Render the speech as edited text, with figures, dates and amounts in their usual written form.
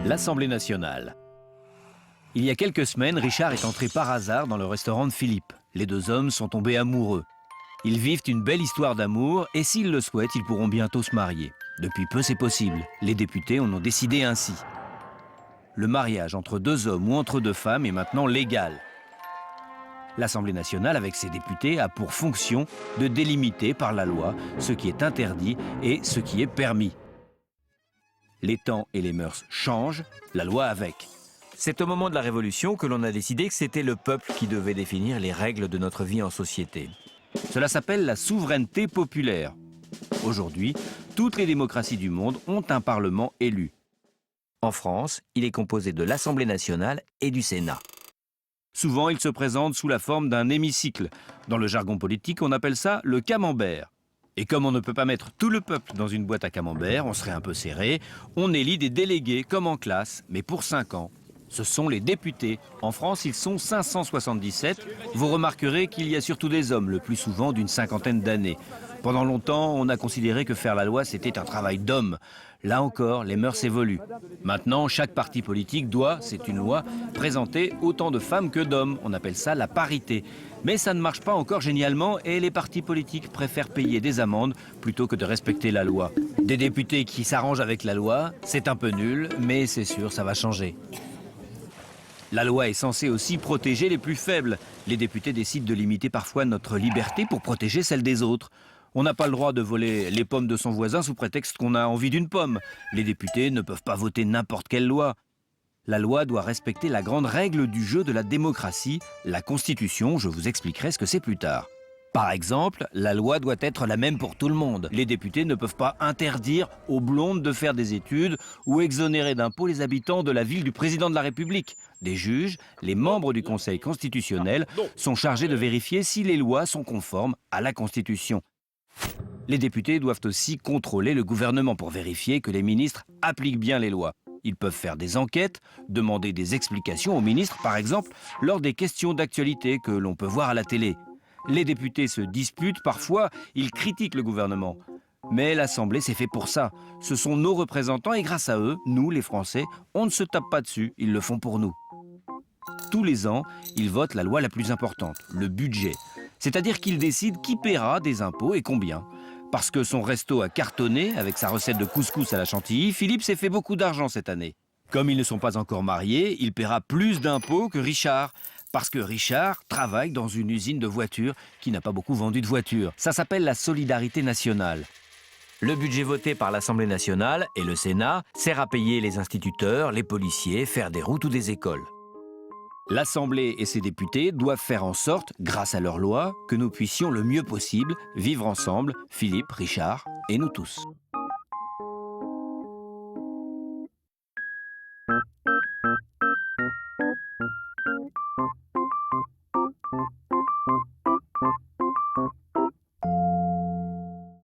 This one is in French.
L'Assemblée nationale. Il y a quelques semaines, Richard est entré par hasard dans le restaurant de Philippe. Les deux hommes sont tombés amoureux. Ils vivent une belle histoire d'amour et s'ils le souhaitent, ils pourront bientôt se marier. Depuis peu, c'est possible. Les députés en ont décidé ainsi. Le mariage entre deux hommes ou entre deux femmes est maintenant légal. L'Assemblée nationale, avec ses députés, a pour fonction de délimiter par la loi ce qui est interdit et ce qui est permis. Les temps et les mœurs changent, la loi avec. C'est au moment de la Révolution que l'on a décidé que c'était le peuple qui devait définir les règles de notre vie en société. Cela s'appelle la souveraineté populaire. Aujourd'hui, toutes les démocraties du monde ont un parlement élu. En France, il est composé de l'Assemblée nationale et du Sénat. Souvent, il se présente sous la forme d'un hémicycle. Dans le jargon politique, on appelle ça le camembert. Et comme on ne peut pas mettre tout le peuple dans une boîte à camembert, on serait un peu serré, on élit des délégués comme en classe, mais pour 5 ans. Ce sont les députés. En France, ils sont 577. Vous remarquerez qu'il y a surtout des hommes, le plus souvent d'une cinquantaine d'années. Pendant longtemps, on a considéré que faire la loi, c'était un travail d'homme. Là encore, les mœurs évoluent. Maintenant, chaque parti politique doit, c'est une loi, présenter autant de femmes que d'hommes. On appelle ça la parité. Mais ça ne marche pas encore génialement et les partis politiques préfèrent payer des amendes plutôt que de respecter la loi. Des députés qui s'arrangent avec la loi, c'est un peu nul, mais c'est sûr, ça va changer. La loi est censée aussi protéger les plus faibles. Les députés décident de limiter parfois notre liberté pour protéger celle des autres. On n'a pas le droit de voler les pommes de son voisin sous prétexte qu'on a envie d'une pomme. Les députés ne peuvent pas voter n'importe quelle loi. La loi doit respecter la grande règle du jeu de la démocratie, la Constitution. Je vous expliquerai ce que c'est plus tard. Par exemple, la loi doit être la même pour tout le monde. Les députés ne peuvent pas interdire aux blondes de faire des études ou exonérer d'impôts les habitants de la ville du président de la République. Des juges, les membres du Conseil constitutionnel, sont chargés de vérifier si les lois sont conformes à la Constitution. Les députés doivent aussi contrôler le gouvernement pour vérifier que les ministres appliquent bien les lois. Ils peuvent faire des enquêtes, demander des explications aux ministres, par exemple, lors des questions d'actualité que l'on peut voir à la télé. Les députés se disputent, parfois, ils critiquent le gouvernement. Mais l'Assemblée, c'est fait pour ça. Ce sont nos représentants et grâce à eux, nous, les Français, on ne se tape pas dessus, ils le font pour nous. Tous les ans, ils votent la loi la plus importante, le budget. C'est-à-dire qu'ils décident qui paiera des impôts et combien. Parce que son resto a cartonné avec sa recette de couscous à la chantilly, Philippe s'est fait beaucoup d'argent cette année. Comme ils ne sont pas encore mariés, il paiera plus d'impôts que Richard. Parce que Richard travaille dans une usine de voitures qui n'a pas beaucoup vendu de voitures. Ça s'appelle la solidarité nationale. Le budget voté par l'Assemblée nationale et le Sénat sert à payer les instituteurs, les policiers, faire des routes ou des écoles. L'Assemblée et ses députés doivent faire en sorte, grâce à leurs lois, que nous puissions le mieux possible vivre ensemble, Philippe, Richard et nous tous.